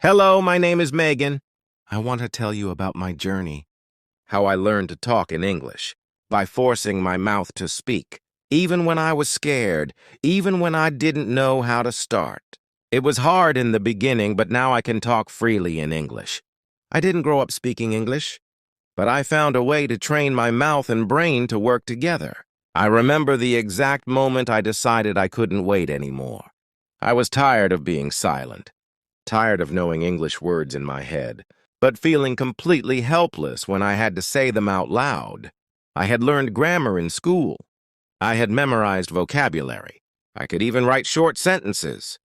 Hello, my name is Megan. I want to tell you about my journey, how I learned to talk in English, by forcing my mouth to speak, even when I was scared, even when I didn't know how to start. It was hard in the beginning, but now I can talk freely in English. I didn't grow up speaking English, but I found a way to train my mouth and brain to work together. I remember the exact moment I decided I couldn't wait anymore. I was tired of being silent, tired of knowing English words in my head, but feeling completely helpless when I had to say them out loud. I had learned grammar in school. I had memorized vocabulary. I could even write short sentences.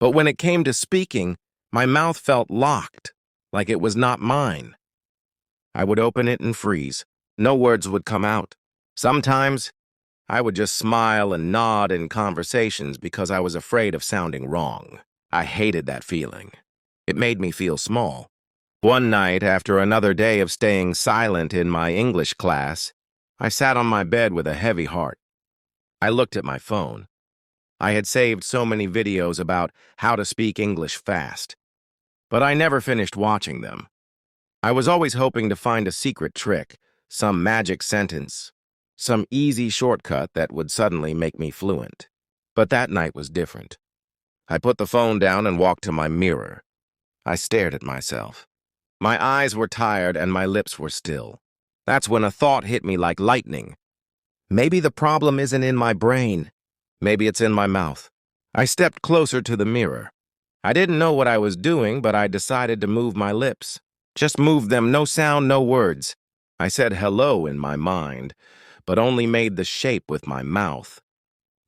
But when it came to speaking, my mouth felt locked, like it was not mine. I would open it and freeze. No words would come out. Sometimes, I would just smile and nod in conversations because I was afraid of sounding wrong. I hated that feeling. It made me feel small. One night, after another day of staying silent in my English class, I sat on my bed with a heavy heart. I looked at my phone. I had saved so many videos about how to speak English fast, but I never finished watching them. I was always hoping to find a secret trick, some magic sentence, some easy shortcut that would suddenly make me fluent. But that night was different. I put the phone down and walked to my mirror. I stared at myself. My eyes were tired and my lips were still. That's when a thought hit me like lightning. Maybe the problem isn't in my brain. Maybe it's in my mouth. I stepped closer to the mirror. I didn't know what I was doing, but I decided to move my lips. Just move them, no sound, no words. I said hello in my mind, but only made the shape with my mouth.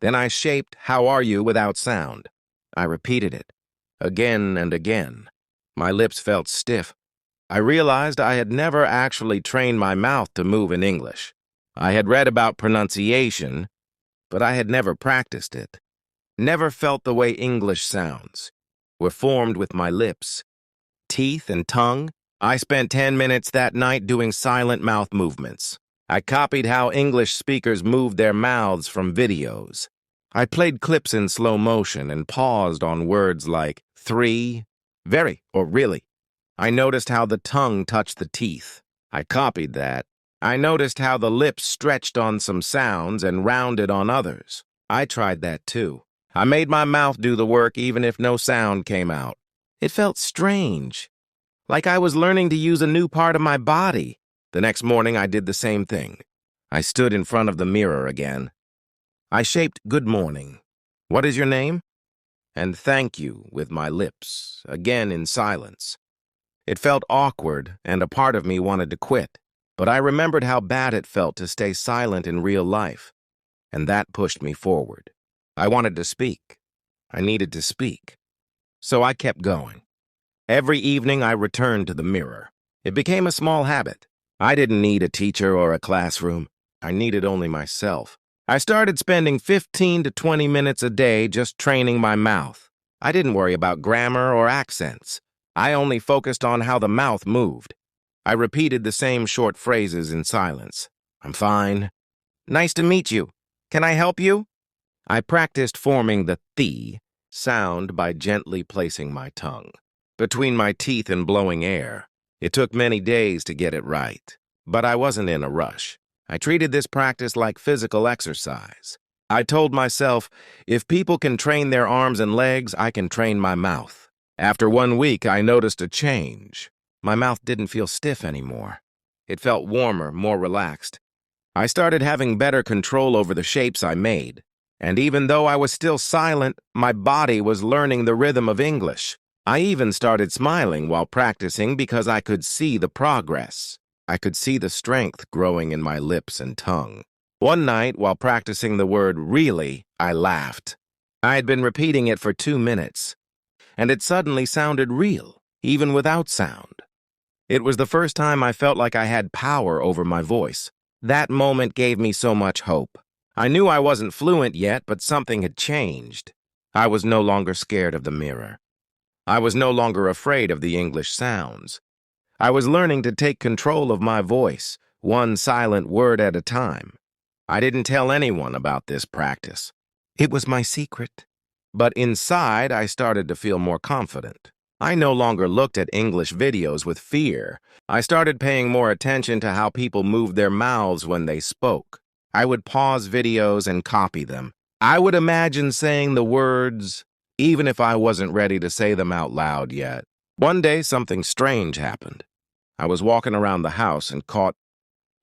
Then I shaped how are you without sound. I repeated it, again and again. My lips felt stiff. I realized I had never actually trained my mouth to move in English. I had read about pronunciation, but I had never practiced it. Never felt the way English sounds were formed with my lips, teeth, and tongue. I spent 10 minutes that night doing silent mouth movements. I copied how English speakers moved their mouths from videos. I played clips in slow motion and paused on words like three, very, or really. I noticed how the tongue touched the teeth. I copied that. I noticed how the lips stretched on some sounds and rounded on others. I tried that too. I made my mouth do the work even if no sound came out. It felt strange, like I was learning to use a new part of my body. The next morning, I did the same thing. I stood in front of the mirror again. I shaped good morning. What is your name? And thank you with my lips, again in silence. It felt awkward, and a part of me wanted to quit. But I remembered how bad it felt to stay silent in real life, and that pushed me forward. I wanted to speak. I needed to speak. So I kept going. Every evening, I returned to the mirror. It became a small habit. I didn't need a teacher or a classroom. I needed only myself. I started spending 15 to 20 minutes a day just training my mouth. I didn't worry about grammar or accents. I only focused on how the mouth moved. I repeated the same short phrases in silence. I'm fine. Nice to meet you. Can I help you? I practiced forming the th sound by gently placing my tongue between my teeth and blowing air. It took many days to get it right, but I wasn't in a rush. I treated this practice like physical exercise. I told myself, if people can train their arms and legs, I can train my mouth. After 1 week, I noticed a change. My mouth didn't feel stiff anymore. It felt warmer, more relaxed. I started having better control over the shapes I made. And even though I was still silent, my body was learning the rhythm of English. I even started smiling while practicing because I could see the progress. I could see the strength growing in my lips and tongue. One night, while practicing the word really, I laughed. I had been repeating it for 2 minutes, and it suddenly sounded real, even without sound. It was the first time I felt like I had power over my voice. That moment gave me so much hope. I knew I wasn't fluent yet, but something had changed. I was no longer scared of the mirror. I was no longer afraid of the English sounds. I was learning to take control of my voice, one silent word at a time. I didn't tell anyone about this practice. It was my secret. But inside, I started to feel more confident. I no longer looked at English videos with fear. I started paying more attention to how people moved their mouths when they spoke. I would pause videos and copy them. I would imagine saying the words, even if I wasn't ready to say them out loud yet. One day, something strange happened. I was walking around the house and caught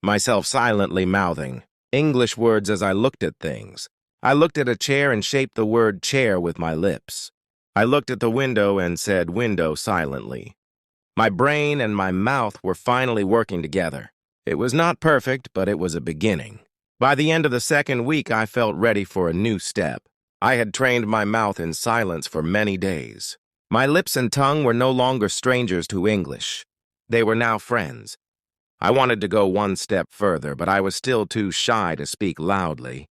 myself silently mouthing English words as I looked at things. I looked at a chair and shaped the word chair with my lips. I looked at the window and said window silently. My brain and my mouth were finally working together. It was not perfect, but it was a beginning. By the end of the second week, I felt ready for a new step. I had trained my mouth in silence for many days. My lips and tongue were no longer strangers to English. They were now friends. I wanted to go one step further, but I was still too shy to speak loudly.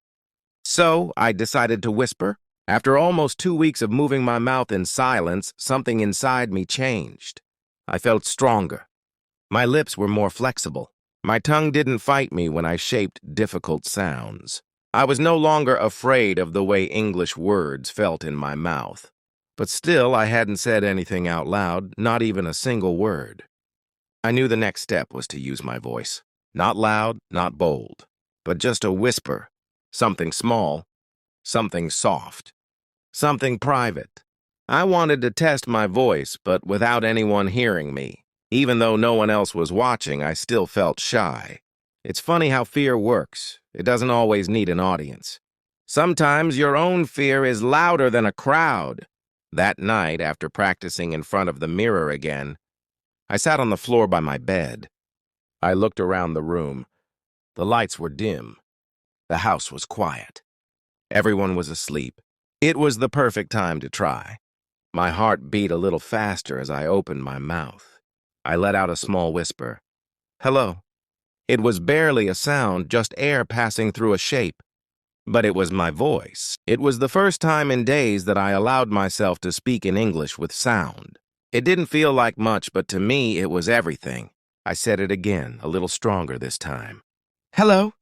So I decided to whisper. After almost 2 weeks of moving my mouth in silence, something inside me changed. I felt stronger. My lips were more flexible. My tongue didn't fight me when I shaped difficult sounds. I was no longer afraid of the way English words felt in my mouth. But still, I hadn't said anything out loud, not even a single word. I knew the next step was to use my voice. Not loud, not bold, but just a whisper. Something small, something soft, something private. I wanted to test my voice, but without anyone hearing me. Even though no one else was watching, I still felt shy. It's funny how fear works. It doesn't always need an audience. Sometimes your own fear is louder than a crowd. That night, after practicing in front of the mirror again, I sat on the floor by my bed. I looked around the room. The lights were dim. The house was quiet. Everyone was asleep. It was the perfect time to try. My heart beat a little faster as I opened my mouth. I let out a small whisper. Hello. It was barely a sound, just air passing through a shape. But it was my voice. It was the first time in days that I allowed myself to speak in English with sound. It didn't feel like much, but to me it was everything. I said it again, a little stronger this time. Hello.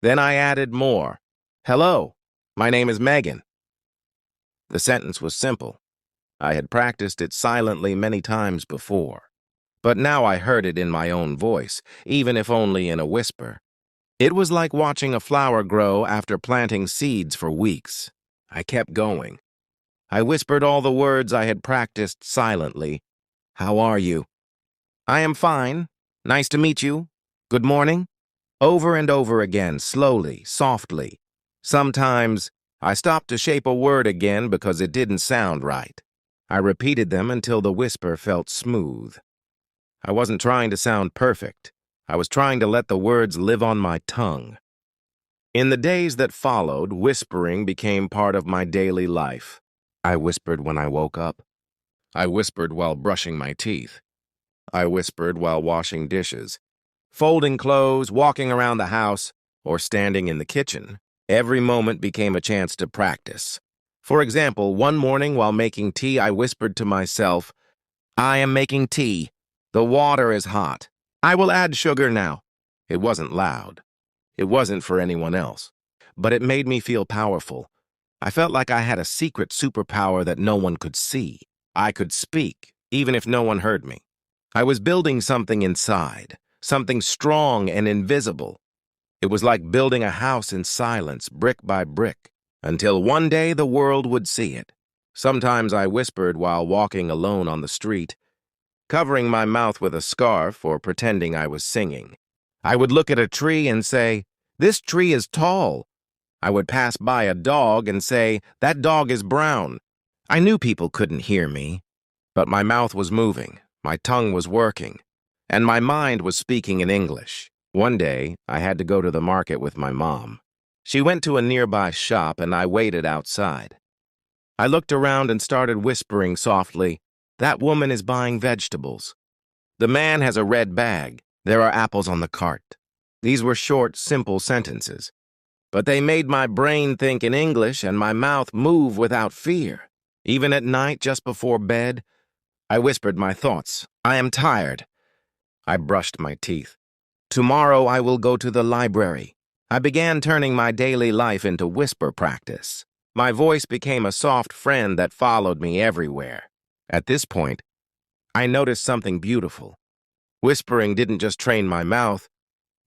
Then I added more. Hello. My name is Megan. The sentence was simple. I had practiced it silently many times before. But now I heard it in my own voice, even if only in a whisper. It was like watching a flower grow after planting seeds for weeks. I kept going. I whispered all the words I had practiced silently. How are you? I am fine. Nice to meet you. Good morning. Over and over again, slowly, softly. Sometimes I stopped to shape a word again because it didn't sound right. I repeated them until the whisper felt smooth. I wasn't trying to sound perfect. I was trying to let the words live on my tongue. In the days that followed, whispering became part of my daily life. I whispered when I woke up. I whispered while brushing my teeth. I whispered while washing dishes, folding clothes, walking around the house, or standing in the kitchen. Every moment became a chance to practice. For example, one morning while making tea, I whispered to myself, I am making tea. The water is hot. I will add sugar now. It wasn't loud. It wasn't for anyone else. But it made me feel powerful. I felt like I had a secret superpower that no one could see. I could speak, even if no one heard me. I was building something inside, something strong and invisible. It was like building a house in silence, brick by brick, until one day the world would see it. Sometimes I whispered while walking alone on the street, covering my mouth with a scarf or pretending I was singing. I would look at a tree and say, this tree is tall. I would pass by a dog and say, that dog is brown. I knew people couldn't hear me, but my mouth was moving, my tongue was working, and my mind was speaking in English. One day, I had to go to the market with my mom. She went to a nearby shop and I waited outside. I looked around and started whispering softly, that woman is buying vegetables. The man has a red bag. There are apples on the cart. These were short, simple sentences. But they made my brain think in English and my mouth move without fear. Even at night, just before bed, I whispered my thoughts. I am tired. I brushed my teeth. Tomorrow I will go to the library. I began turning my daily life into whisper practice. My voice became a soft friend that followed me everywhere. At this point, I noticed something beautiful. Whispering didn't just train my mouth,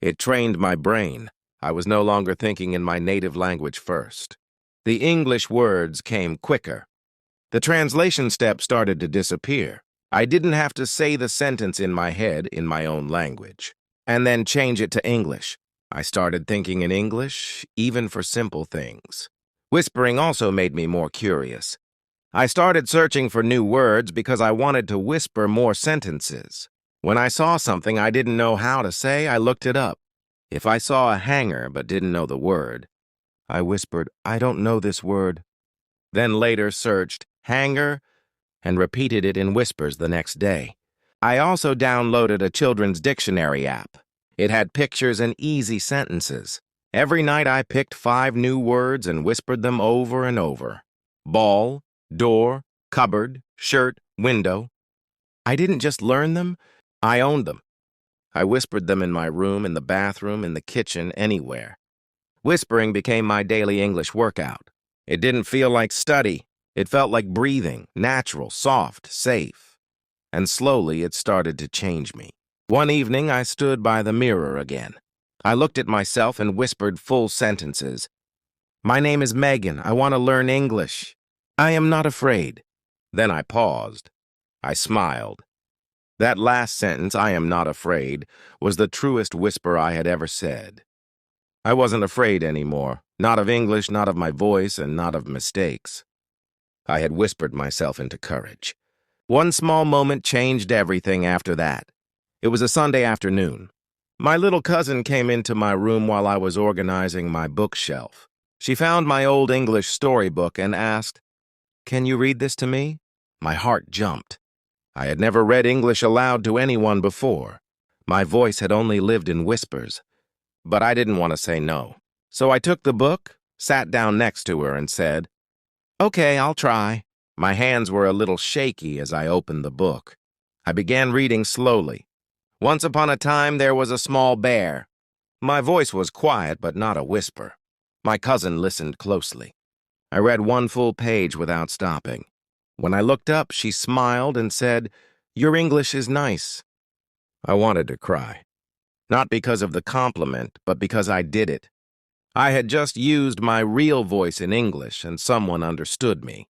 it trained my brain. I was no longer thinking in my native language first. The English words came quicker. The translation step started to disappear. I didn't have to say the sentence in my head in my own language, and then change it to English. I started thinking in English, even for simple things. Whispering also made me more curious. I started searching for new words because I wanted to whisper more sentences. When I saw something I didn't know how to say, I looked it up. If I saw a hanger but didn't know the word, I whispered, "I don't know this word." Then later searched hanger and repeated it in whispers the next day. I also downloaded a children's dictionary app. It had pictures and easy sentences. Every night I picked 5 new words and whispered them over and over. Ball, door, cupboard, shirt, window. I didn't just learn them, I owned them. I whispered them in my room, in the bathroom, in the kitchen, anywhere. Whispering became my daily English workout. It didn't feel like study. It felt like breathing, natural, soft, safe. And slowly it started to change me. One evening I stood by the mirror again. I looked at myself and whispered full sentences. "My name is Megan. I want to learn English. I am not afraid." Then I paused. I smiled. That last sentence, "I am not afraid," was the truest whisper I had ever said. I wasn't afraid anymore, not of English, not of my voice, and not of mistakes. I had whispered myself into courage. One small moment changed everything after that. It was a Sunday afternoon. My little cousin came into my room while I was organizing my bookshelf. She found my old English storybook and asked, "Can you read this to me?" My heart jumped. I had never read English aloud to anyone before. My voice had only lived in whispers. But I didn't want to say no. So I took the book, sat down next to her, and said, "Okay, I'll try." My hands were a little shaky as I opened the book. I began reading slowly. Once upon a time, there was a small bear. My voice was quiet, but not a whisper. My cousin listened closely. I read one full page without stopping. When I looked up, she smiled and said, "Your English is nice." I wanted to cry. Not because of the compliment, but because I did it. I had just used my real voice in English, and someone understood me.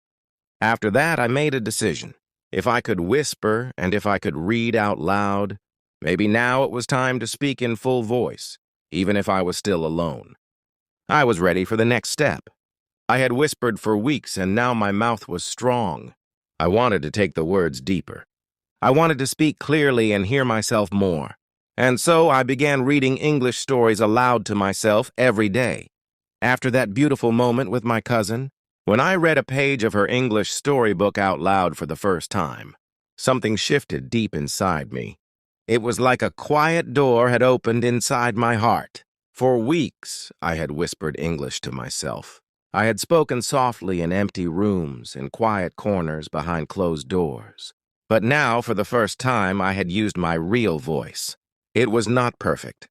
After that, I made a decision. If I could whisper and if I could read out loud, maybe now it was time to speak in full voice, even if I was still alone. I was ready for the next step. I had whispered for weeks, and now my mouth was strong. I wanted to take the words deeper. I wanted to speak clearly and hear myself more. And so I began reading English stories aloud to myself every day. After that beautiful moment with my cousin, when I read a page of her English storybook out loud for the first time, something shifted deep inside me. It was like a quiet door had opened inside my heart. For weeks, I had whispered English to myself. I had spoken softly in empty rooms, in quiet corners behind closed doors. But now, for the first time, I had used my real voice. It was not perfect.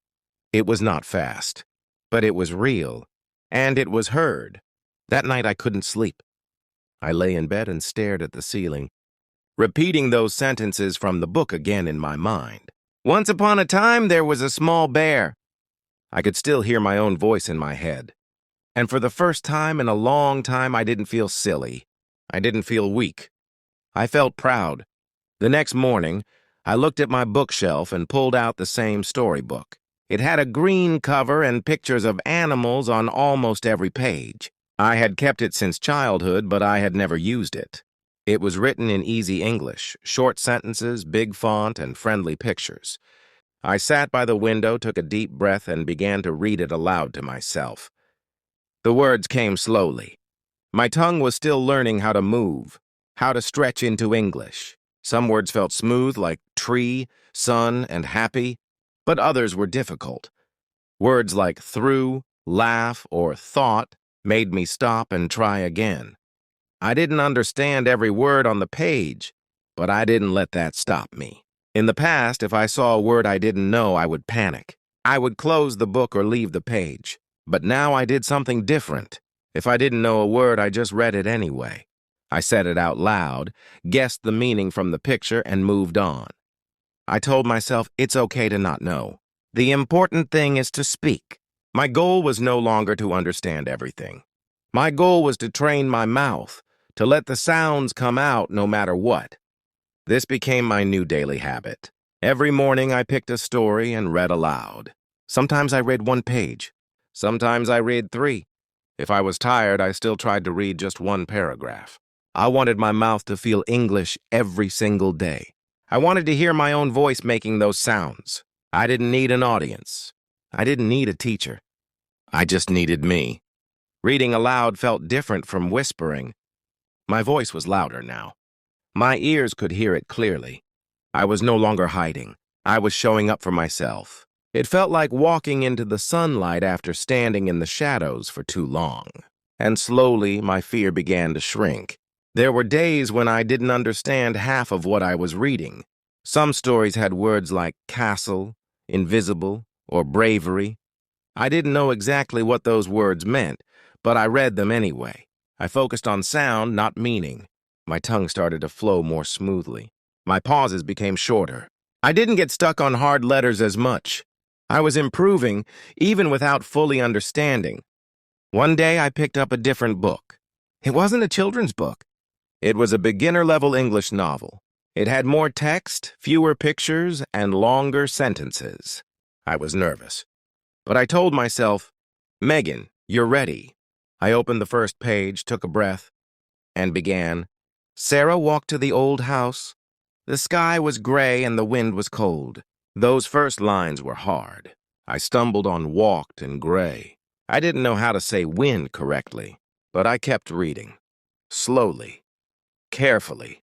It was not fast. But it was real. And it was heard. That night I couldn't sleep. I lay in bed and stared at the ceiling, repeating those sentences from the book again in my mind. Once upon a time, there was a small bear. I could still hear my own voice in my head. And for the first time in a long time, I didn't feel silly. I didn't feel weak. I felt proud. The next morning, I looked at my bookshelf and pulled out the same storybook. It had a green cover and pictures of animals on almost every page. I had kept it since childhood, but I had never used it. It was written in easy English, short sentences, big font, and friendly pictures. I sat by the window, took a deep breath, and began to read it aloud to myself. The words came slowly. My tongue was still learning how to move, how to stretch into English. Some words felt smooth, like tree, sun, and happy, but others were difficult. Words like through, laugh, or thought made me stop and try again. I didn't understand every word on the page, but I didn't let that stop me. In the past, if I saw a word I didn't know, I would panic. I would close the book or leave the page. But now I did something different. If I didn't know a word, I just read it anyway. I said it out loud, guessed the meaning from the picture, and moved on. I told myself it's okay to not know. The important thing is to speak. My goal was no longer to understand everything. My goal was to train my mouth, to let the sounds come out no matter what. This became my new daily habit. Every morning I picked a story and read aloud. Sometimes I read one page. Sometimes I read 3. If I was tired, I still tried to read just one paragraph. I wanted my mouth to feel English every single day. I wanted to hear my own voice making those sounds. I didn't need an audience. I didn't need a teacher. I just needed me. Reading aloud felt different from whispering. My voice was louder now. My ears could hear it clearly. I was no longer hiding. I was showing up for myself. It felt like walking into the sunlight after standing in the shadows for too long. And slowly, my fear began to shrink. There were days when I didn't understand half of what I was reading. Some stories had words like castle, invisible, or bravery. I didn't know exactly what those words meant, but I read them anyway. I focused on sound, not meaning. My tongue started to flow more smoothly. My pauses became shorter. I didn't get stuck on hard letters as much. I was improving, even without fully understanding. One day I picked up a different book. It wasn't a children's book. It was a beginner-level English novel. It had more text, fewer pictures, and longer sentences. I was nervous. But I told myself, Megan, you're ready. I opened the first page, took a breath, and began. Sarah walked to the old house. The sky was gray and the wind was cold. Those first lines were hard. I stumbled on walked and gray. I didn't know how to say wind correctly, but I kept reading. Slowly. Carefully.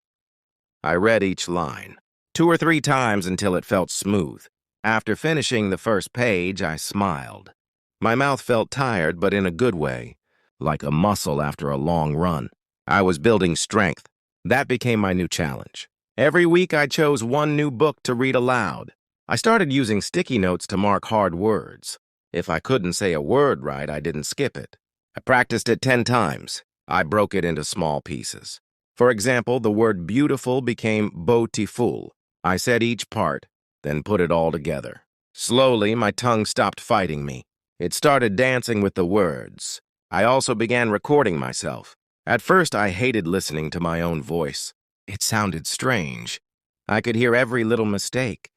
I read each line, 2 or 3 times until it felt smooth. After finishing the first page, I smiled. My mouth felt tired, but in a good way, like a muscle after a long run. I was building strength. That became my new challenge. Every week, I chose one new book to read aloud. I started using sticky notes to mark hard words. If I couldn't say a word right, I didn't skip it. I practiced it 10 times. I broke it into small pieces. For example, the word beautiful became beautiful. I said each part, then put it all together. Slowly, my tongue stopped fighting me. It started dancing with the words. I also began recording myself. At first, I hated listening to my own voice. It sounded strange. I could hear every little mistake.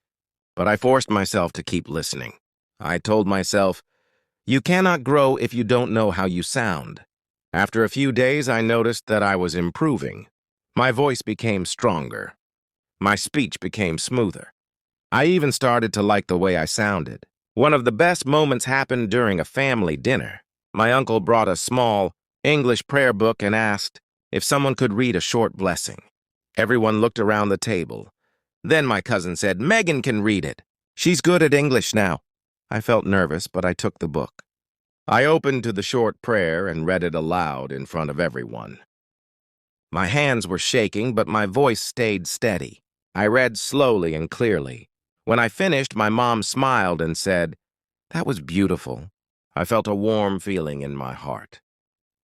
But I forced myself to keep listening. I told myself, you cannot grow if you don't know how you sound. After a few days, I noticed that I was improving. My voice became stronger. My speech became smoother. I even started to like the way I sounded. One of the best moments happened during a family dinner. My uncle brought a small English prayer book and asked if someone could read a short blessing. Everyone looked around the table. Then my cousin said, Megan can read it. She's good at English now. I felt nervous, but I took the book. I opened to the short prayer and read it aloud in front of everyone. My hands were shaking, but my voice stayed steady. I read slowly and clearly. When I finished, my mom smiled and said, that was beautiful. I felt a warm feeling in my heart.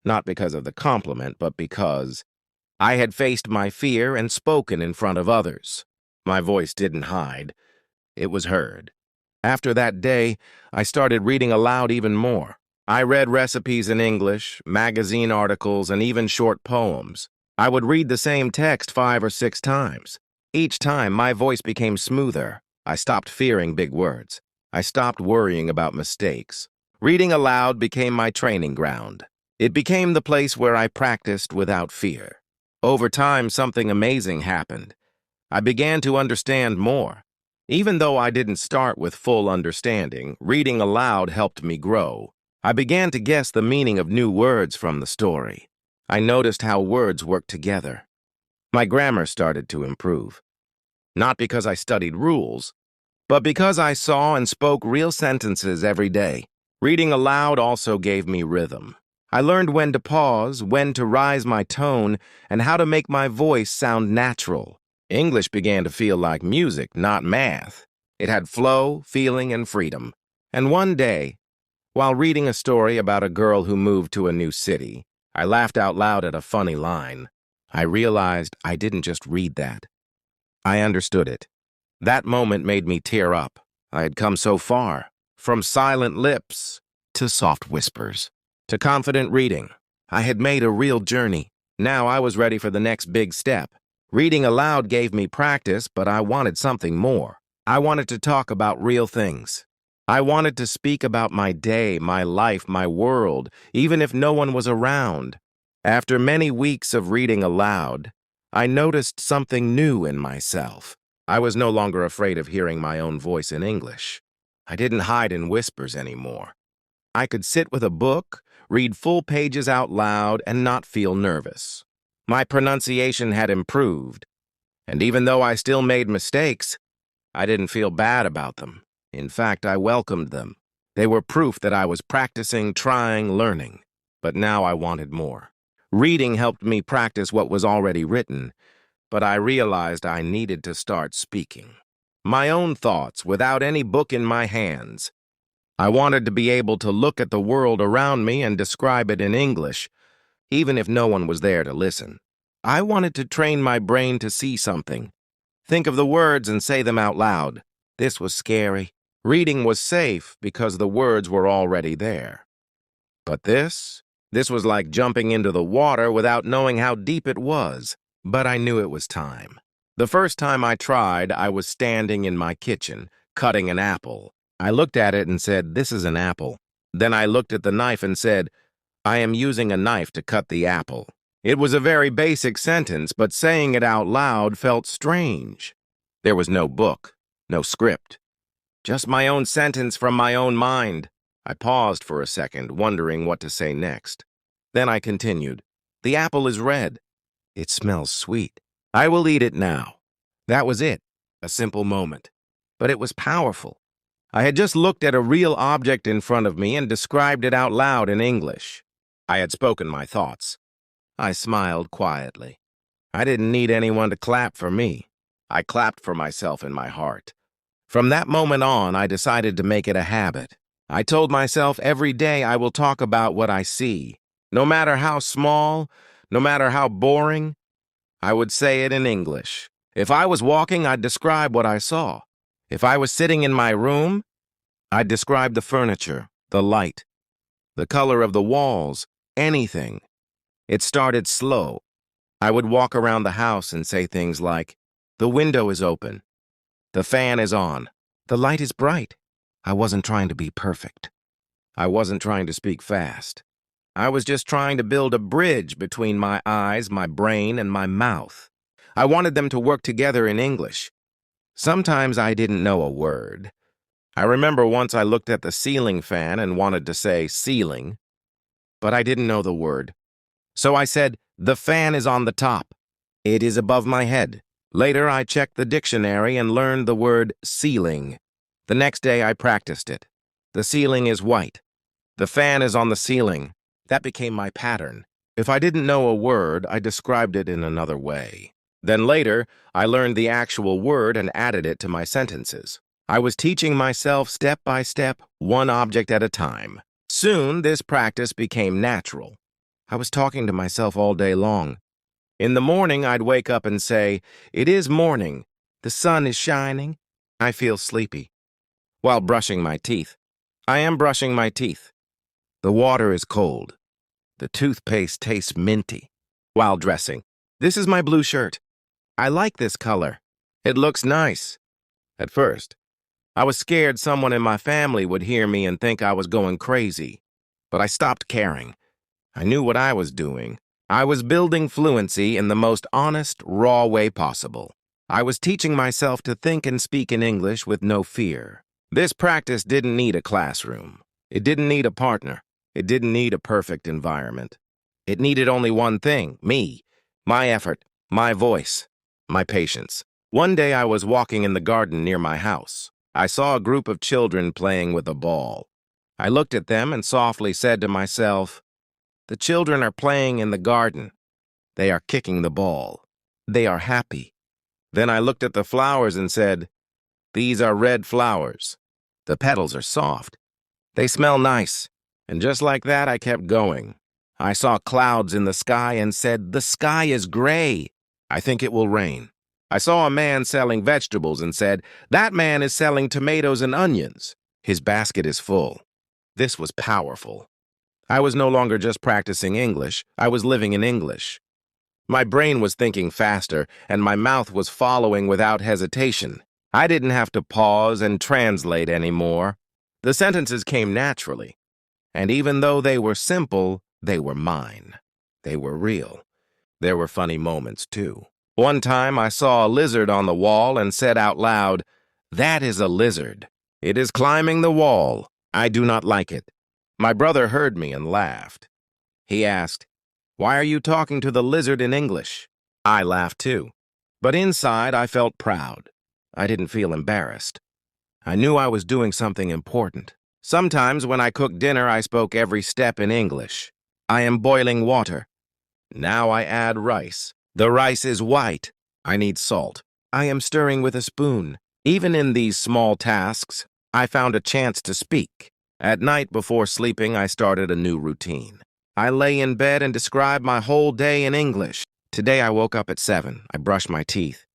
Not because of the compliment, but because I had faced my fear and spoken in front of others. My voice didn't hide. It was heard. After that day, I started reading aloud even more. I read recipes in English, magazine articles, and even short poems. I would read the same text 5 or 6 times. Each time, my voice became smoother. I stopped fearing big words. I stopped worrying about mistakes. Reading aloud became my training ground. It became the place where I practiced without fear. Over time, something amazing happened. I began to understand more. Even though I didn't start with full understanding, reading aloud helped me grow. I began to guess the meaning of new words from the story. I noticed how words worked together. My grammar started to improve. Not because I studied rules, but because I saw and spoke real sentences every day. Reading aloud also gave me rhythm. I learned when to pause, when to rise my tone, and how to make my voice sound natural. English began to feel like music, not math. It had flow, feeling, and freedom. And one day, while reading a story about a girl who moved to a new city, I laughed out loud at a funny line. I realized I didn't just read that. I understood it. That moment made me tear up. I had come so far, from silent lips to soft whispers, to confident reading. I had made a real journey. Now I was ready for the next big step. Reading aloud gave me practice, but I wanted something more. I wanted to talk about real things. I wanted to speak about my day, my life, my world, even if no one was around. After many weeks of reading aloud, I noticed something new in myself. I was no longer afraid of hearing my own voice in English. I didn't hide in whispers anymore. I could sit with a book, read full pages out loud, and not feel nervous. My pronunciation had improved, and even though I still made mistakes, I didn't feel bad about them. In fact, I welcomed them. They were proof that I was practicing, trying, learning. But now I wanted more. Reading helped me practice what was already written, but I realized I needed to start speaking. My own thoughts, without any book in my hands. I wanted to be able to look at the world around me and describe it in English, even if no one was there to listen. I wanted to train my brain to see something, think of the words and say them out loud. This was scary. Reading was safe because the words were already there. But this was like jumping into the water without knowing how deep it was. But I knew it was time. The first time I tried, I was standing in my kitchen, cutting an apple. I looked at it and said, "This is an apple." Then I looked at the knife and said, "I am using a knife to cut the apple." It was a very basic sentence, but saying it out loud felt strange. There was no book, no script, just my own sentence from my own mind. I paused for a second, wondering what to say next. Then I continued, "The apple is red. It smells sweet. I will eat it now." That was it, a simple moment. But it was powerful. I had just looked at a real object in front of me and described it out loud in English. I had spoken my thoughts. I smiled quietly. I didn't need anyone to clap for me. I clapped for myself in my heart. From that moment on, I decided to make it a habit. I told myself every day I will talk about what I see. No matter how small, no matter how boring, I would say it in English. If I was walking, I'd describe what I saw. If I was sitting in my room, I'd describe the furniture, the light, the color of the walls, anything. It started slow. I would walk around the house and say things like, "The window is open. The fan is on. The light is bright." I wasn't trying to be perfect. I wasn't trying to speak fast. I was just trying to build a bridge between my eyes, my brain, and my mouth. I wanted them to work together in English. Sometimes I didn't know a word. I remember once I looked at the ceiling fan and wanted to say ceiling, but I didn't know the word. So I said, "The fan is on the top. It is above my head." Later, I checked the dictionary and learned the word ceiling. The next day, I practiced it. The ceiling is white. The fan is on the ceiling. That became my pattern. If I didn't know a word, I described it in another way. Then later, I learned the actual word and added it to my sentences. I was teaching myself step by step, one object at a time. Soon, this practice became natural. I was talking to myself all day long. In the morning, I'd wake up and say, "It is morning. The sun is shining. I feel sleepy." While brushing my teeth, "I am brushing my teeth. The water is cold. The toothpaste tastes minty." While dressing, "This is my blue shirt. I like this color. It looks nice." At first, I was scared someone in my family would hear me and think I was going crazy. But I stopped caring. I knew what I was doing. I was building fluency in the most honest, raw way possible. I was teaching myself to think and speak in English with no fear. This practice didn't need a classroom. It didn't need a partner. It didn't need a perfect environment. It needed only one thing, me, my effort, my voice, my patience. One day I was walking in the garden near my house. I saw a group of children playing with a ball. I looked at them and softly said to myself, "The children are playing in the garden. They are kicking the ball. They are happy." Then I looked at the flowers and said, "These are red flowers. The petals are soft. They smell nice." And just like that, I kept going. I saw clouds in the sky and said, "The sky is gray. I think it will rain." I saw a man selling vegetables and said, "That man is selling tomatoes and onions. His basket is full." This was powerful. I was no longer just practicing English, I was living in English. My brain was thinking faster, and my mouth was following without hesitation. I didn't have to pause and translate anymore. The sentences came naturally, and even though they were simple, they were mine. They were real. There were funny moments, too. One time I saw a lizard on the wall and said out loud, "That is a lizard. It is climbing the wall. I do not like it." My brother heard me and laughed. He asked, "Why are you talking to the lizard in English?" I laughed too. But inside I felt proud. I didn't feel embarrassed. I knew I was doing something important. Sometimes when I cooked dinner, I spoke every step in English. I am boiling water. Now I add rice. The rice is white. I need salt. I am stirring with a spoon. Even in these small tasks, I found a chance to speak. At night before sleeping, I started a new routine. I lay in bed and described my whole day in English. Today I woke up at 7. I brushed my teeth.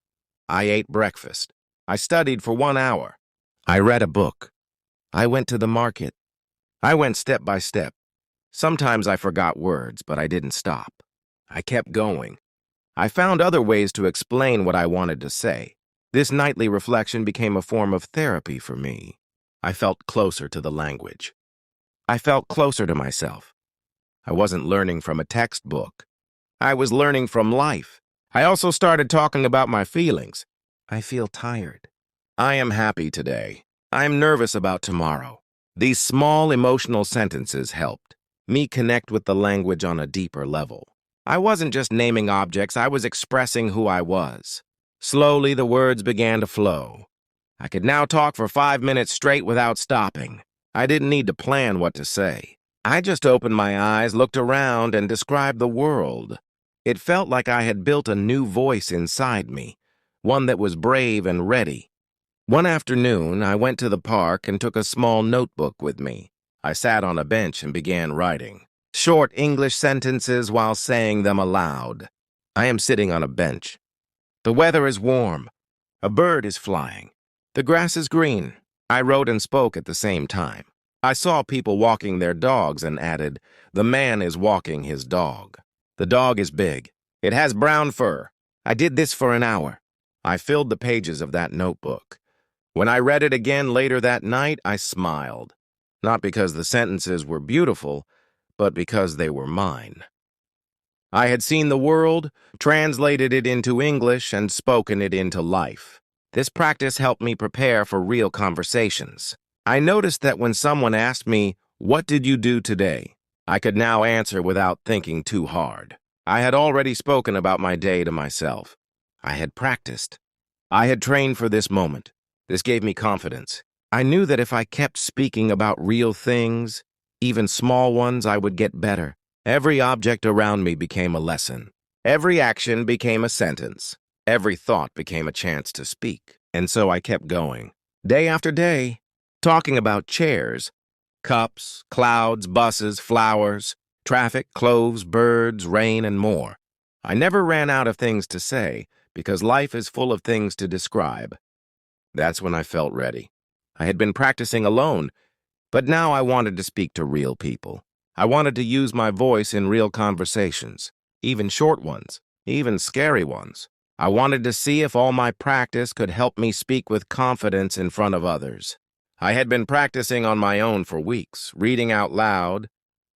I ate breakfast. I studied for 1 hour. I read a book. I went to the market. I went step by step. Sometimes I forgot words, but I didn't stop. I kept going. I found other ways to explain what I wanted to say. This nightly reflection became a form of therapy for me. I felt closer to the language. I felt closer to myself. I wasn't learning from a textbook. I was learning from life. I also started talking about my feelings. I feel tired. I am happy today. I am nervous about tomorrow. These small emotional sentences helped me connect with the language on a deeper level. I wasn't just naming objects, I was expressing who I was. Slowly, the words began to flow. I could now talk for 5 minutes straight without stopping. I didn't need to plan what to say. I just opened my eyes, looked around, and described the world. It felt like I had built a new voice inside me, one that was brave and ready. One afternoon, I went to the park and took a small notebook with me. I sat on a bench and began writing short English sentences while saying them aloud. I am sitting on a bench. The weather is warm. A bird is flying. The grass is green. I wrote and spoke at the same time. I saw people walking their dogs and added, "The man is walking his dog. The dog is big. It has brown fur." I did this for an hour. I filled the pages of that notebook. When I read it again later that night, I smiled. Not because the sentences were beautiful, but because they were mine. I had seen the world, translated it into English, and spoken it into life. This practice helped me prepare for real conversations. I noticed that when someone asked me, "What did you do today?" I could now answer without thinking too hard. I had already spoken about my day to myself. I had practiced. I had trained for this moment. This gave me confidence. I knew that if I kept speaking about real things, even small ones, I would get better. Every object around me became a lesson. Every action became a sentence. Every thought became a chance to speak. And so I kept going, day after day, talking about chairs, cups, clouds, buses, flowers, traffic, clothes, birds, rain, and more. I never ran out of things to say, because life is full of things to describe. That's when I felt ready. I had been practicing alone, but now I wanted to speak to real people. I wanted to use my voice in real conversations, even short ones, even scary ones. I wanted to see if all my practice could help me speak with confidence in front of others. I had been practicing on my own for weeks, reading out loud,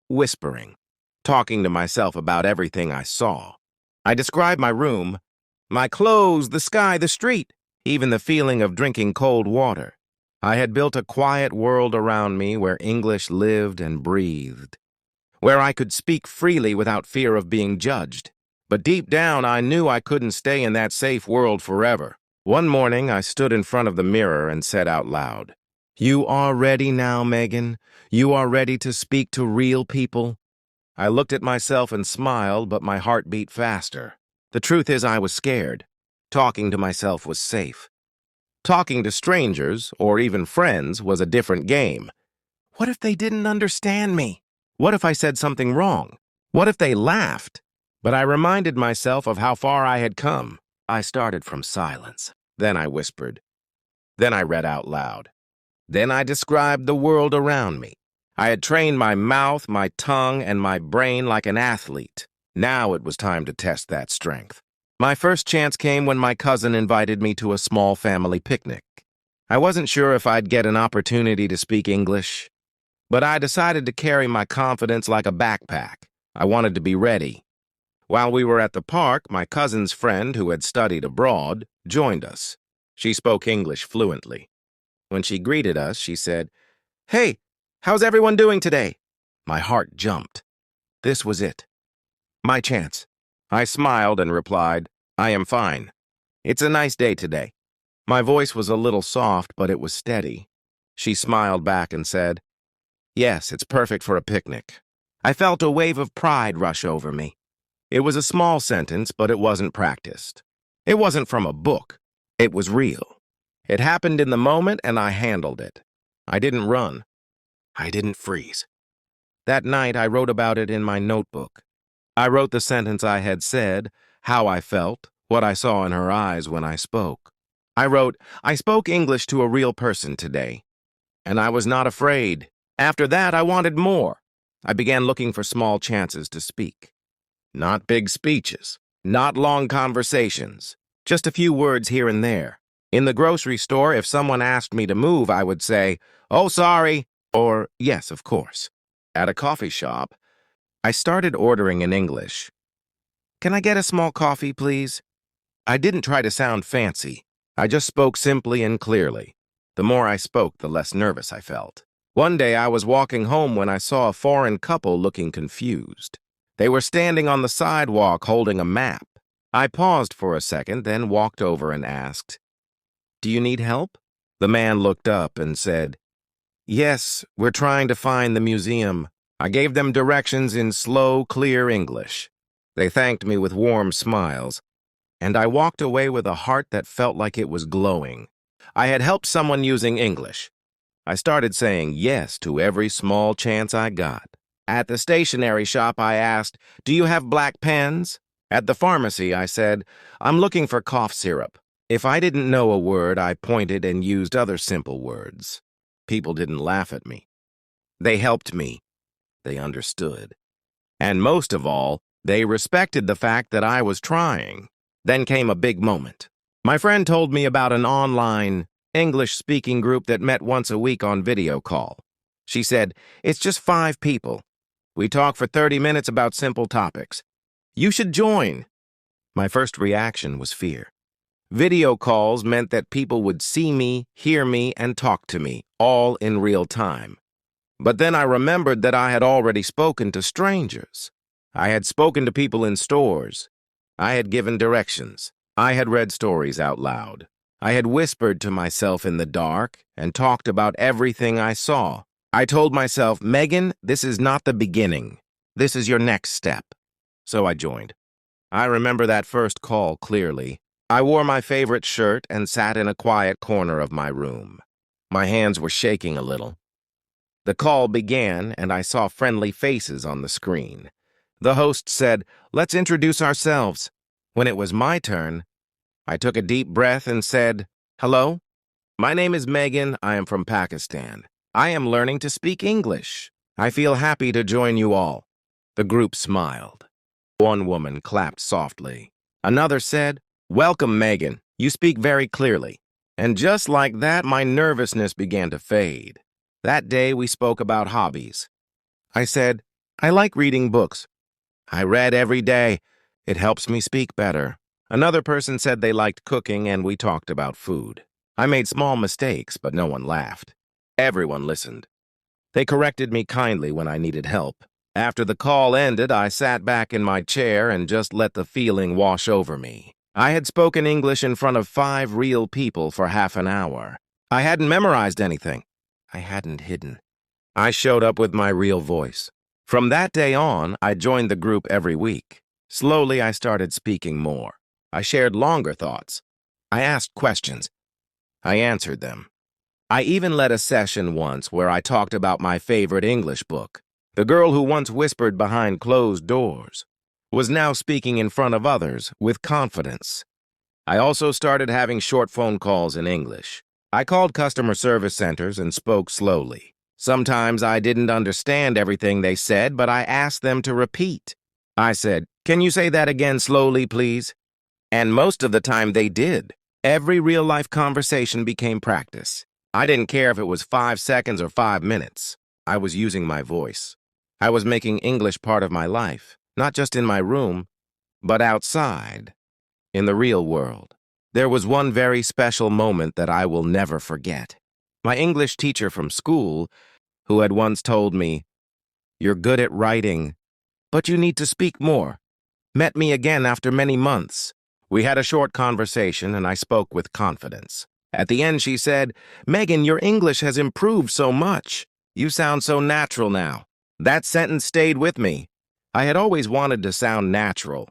whispering, talking to myself about everything I saw. I described my room, my clothes, the sky, the street, even the feeling of drinking cold water. I had built a quiet world around me where English lived and breathed, where I could speak freely without fear of being judged. But deep down, I knew I couldn't stay in that safe world forever. One morning, I stood in front of the mirror and said out loud, "You are ready now, Megan? You are ready to speak to real people?" I looked at myself and smiled, but my heart beat faster. The truth is, I was scared. Talking to myself was safe. Talking to strangers, or even friends, was a different game. What if they didn't understand me? What if I said something wrong? What if they laughed? But I reminded myself of how far I had come. I started from silence. Then I whispered. Then I read out loud. Then I described the world around me. I had trained my mouth, my tongue, and my brain like an athlete. Now it was time to test that strength. My first chance came when my cousin invited me to a small family picnic. I wasn't sure if I'd get an opportunity to speak English, but I decided to carry my confidence like a backpack. I wanted to be ready. While we were at the park, my cousin's friend, who had studied abroad, joined us. She spoke English fluently. When she greeted us, she said, "Hey, how's everyone doing today?" My heart jumped. This was it. My chance. I smiled and replied, "I am fine. It's a nice day today." My voice was a little soft, but it was steady. She smiled back and said, "Yes, it's perfect for a picnic." I felt a wave of pride rush over me. It was a small sentence, but it wasn't practiced. It wasn't from a book. It was real. It happened in the moment, and I handled it. I didn't run. I didn't freeze. That night, I wrote about it in my notebook. I wrote the sentence I had said, how I felt, what I saw in her eyes when I spoke. I wrote, "I spoke English to a real person today, and I was not afraid." After that, I wanted more. I began looking for small chances to speak. Not big speeches, not long conversations, just a few words here and there. In the grocery store, if someone asked me to move, I would say, "Oh, sorry," or "Yes, of course." At a coffee shop, I started ordering in English. "Can I get a small coffee, please?" I didn't try to sound fancy. I just spoke simply and clearly. The more I spoke, the less nervous I felt. One day I was walking home when I saw a foreign couple looking confused. They were standing on the sidewalk holding a map. I paused for a second, then walked over and asked, "Do you need help?" The man looked up and said, "Yes, we're trying to find the museum." I gave them directions in slow, clear English. They thanked me with warm smiles, and I walked away with a heart that felt like it was glowing. I had helped someone using English. I started saying yes to every small chance I got. At the stationery shop, I asked, "Do you have black pens?" At the pharmacy, I said, "I'm looking for cough syrup." If I didn't know a word, I pointed and used other simple words. People didn't laugh at me. They helped me. They understood. And most of all, they respected the fact that I was trying. Then came a big moment. My friend told me about an online English-speaking group that met once a week on video call. She said, "It's just 5 people. We talk for 30 minutes about simple topics. You should join." My first reaction was fear. Video calls meant that people would see me, hear me, and talk to me, all in real time. But then I remembered that I had already spoken to strangers. I had spoken to people in stores. I had given directions. I had read stories out loud. I had whispered to myself in the dark and talked about everything I saw. I told myself, "Megan, this is not the beginning. This is your next step." So I joined. I remember that first call clearly. I wore my favorite shirt and sat in a quiet corner of my room. My hands were shaking a little. The call began, and I saw friendly faces on the screen. The host said, "Let's introduce ourselves." When it was my turn, I took a deep breath and said, "Hello, my name is Megan. I am from Pakistan. I am learning to speak English. I feel happy to join you all." The group smiled. One woman clapped softly. Another said, "Welcome, Megan. You speak very clearly." And just like that, my nervousness began to fade. That day, we spoke about hobbies. I said, "I like reading books. I read every day. It helps me speak better." Another person said they liked cooking, and we talked about food. I made small mistakes, but no one laughed. Everyone listened. They corrected me kindly when I needed help. After the call ended, I sat back in my chair and just let the feeling wash over me. I had spoken English in front of 5 real people for half an hour. I hadn't memorized anything. I hadn't hidden. I showed up with my real voice. From that day on, I joined the group every week. Slowly, I started speaking more. I shared longer thoughts. I asked questions. I answered them. I even led a session once where I talked about my favorite English book. The girl who once whispered behind closed doors was now speaking in front of others with confidence. I also started having short phone calls in English. I called customer service centers and spoke slowly. Sometimes I didn't understand everything they said, but I asked them to repeat. I said, "Can you say that again slowly, please?" And most of the time they did. Every real-life conversation became practice. I didn't care if it was 5 seconds or 5 minutes. I was using my voice. I was making English part of my life, not just in my room, but outside, in the real world. There was one very special moment that I will never forget. My English teacher from school, who had once told me, "You're good at writing, but you need to speak more," met me again after many months. We had a short conversation and I spoke with confidence. At the end she said, "Megan, your English has improved so much. You sound so natural now." That sentence stayed with me. I had always wanted to sound natural,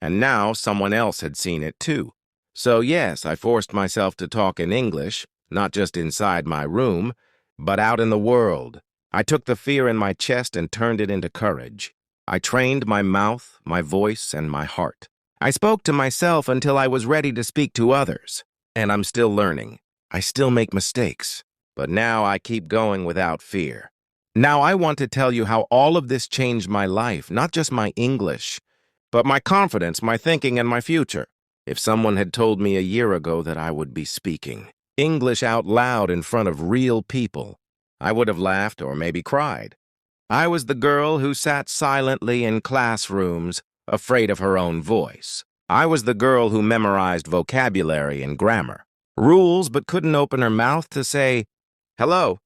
and now someone else had seen it too. So yes, I forced myself to talk in English, not just inside my room, but out in the world. I took the fear in my chest and turned it into courage. I trained my mouth, my voice, and my heart. I spoke to myself until I was ready to speak to others. And I'm still learning. I still make mistakes. But now I keep going without fear. Now I want to tell you how all of this changed my life, not just my English, but my confidence, my thinking, and my future. If someone had told me a year ago that I would be speaking English out loud in front of real people, I would have laughed or maybe cried. I was the girl who sat silently in classrooms, afraid of her own voice. I was the girl who memorized vocabulary and grammar, rules, but couldn't open her mouth to say, "Hello."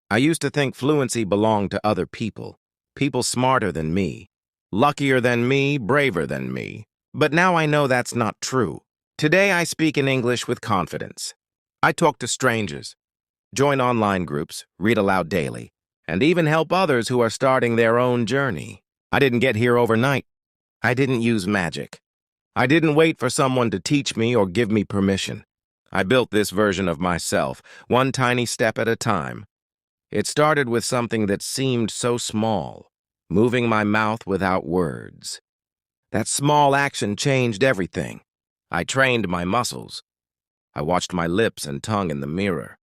I used to think fluency belonged to other people smarter than me, luckier than me, braver than me. But now I know that's not true. Today I speak in English with confidence. I talk to strangers, join online groups, read aloud daily, and even help others who are starting their own journey. I didn't get here overnight. I didn't use magic. I didn't wait for someone to teach me or give me permission. I built this version of myself, one tiny step at a time. It started with something that seemed so small, moving my mouth without words. That small action changed everything. I trained my muscles. I watched my lips and tongue in the mirror.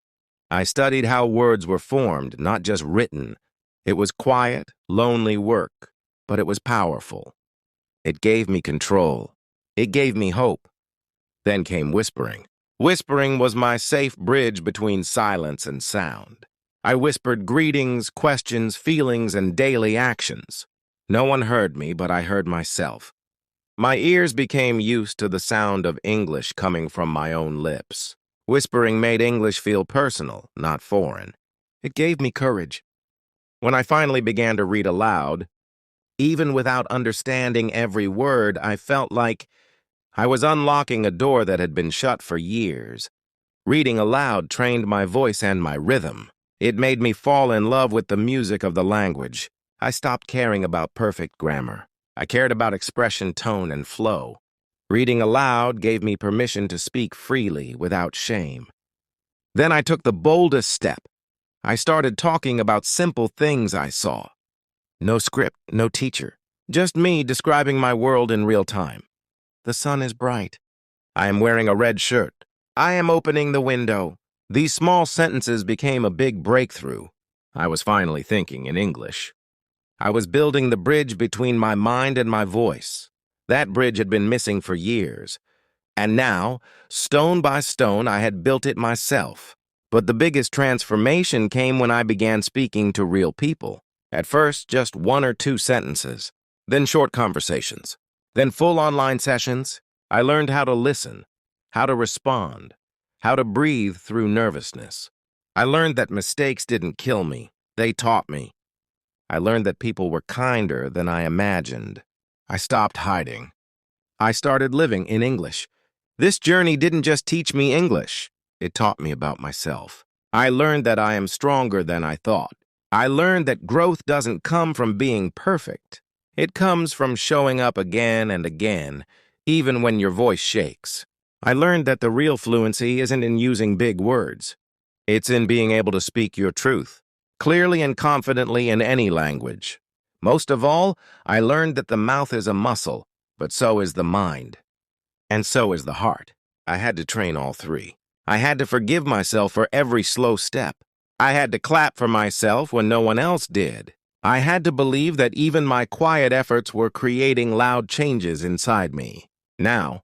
I studied how words were formed, not just written. It was quiet, lonely work, but it was powerful. It gave me control. It gave me hope. Then came whispering. Whispering was my safe bridge between silence and sound. I whispered greetings, questions, feelings, and daily actions. No one heard me, but I heard myself. My ears became used to the sound of English coming from my own lips. Whispering made English feel personal, not foreign. It gave me courage. When I finally began to read aloud, even without understanding every word, I felt like I was unlocking a door that had been shut for years. Reading aloud trained my voice and my rhythm. It made me fall in love with the music of the language. I stopped caring about perfect grammar. I cared about expression, tone, and flow. Reading aloud gave me permission to speak freely without shame. Then I took the boldest step. I started talking about simple things I saw. No script, no teacher. Just me describing my world in real time. The sun is bright. I am wearing a red shirt. I am opening the window. These small sentences became a big breakthrough. I was finally thinking in English. I was building the bridge between my mind and my voice. That bridge had been missing for years. And now, stone by stone, I had built it myself. But the biggest transformation came when I began speaking to real people. At first, just 1 or 2 sentences. Then short conversations. Then full online sessions. I learned how to listen, how to respond, how to breathe through nervousness. I learned that mistakes didn't kill me. They taught me. I learned that people were kinder than I imagined. I stopped hiding. I started living in English. This journey didn't just teach me English. It taught me about myself. I learned that I am stronger than I thought. I learned that growth doesn't come from being perfect. It comes from showing up again and again, even when your voice shakes. I learned that the real fluency isn't in using big words. It's in being able to speak your truth, clearly and confidently in any language. Most of all, I learned that the mouth is a muscle, but so is the mind. And so is the heart. I had to train all three. I had to forgive myself for every slow step. I had to clap for myself when no one else did. I had to believe that even my quiet efforts were creating loud changes inside me. Now,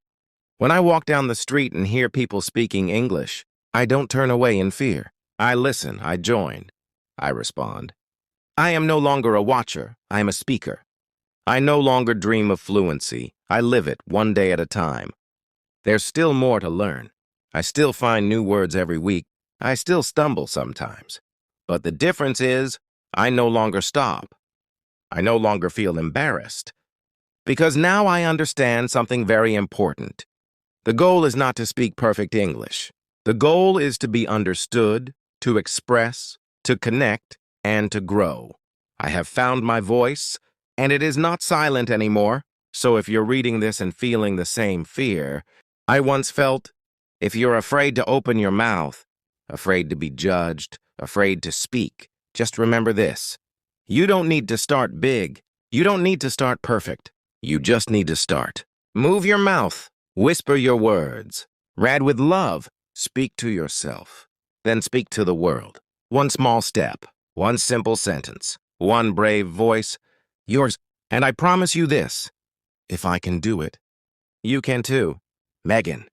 when I walk down the street and hear people speaking English, I don't turn away in fear. I listen, I join, I respond. I am no longer a watcher, I am a speaker. I no longer dream of fluency, I live it one day at a time. There's still more to learn. I still find new words every week. I still stumble sometimes. But the difference is, I no longer stop. I no longer feel embarrassed. Because now I understand something very important. The goal is not to speak perfect English. The goal is to be understood, to express, to connect, and to grow. I have found my voice, and it is not silent anymore. So if you're reading this and feeling the same fear I once felt, if you're afraid to open your mouth, afraid to be judged, afraid to speak, just remember this. You don't need to start big. You don't need to start perfect. You just need to start. Move your mouth. Whisper your words. Read with love. Speak to yourself. Then speak to the world. One small step. One simple sentence. One brave voice. Yours. And I promise you this. If I can do it, you can too. Megan.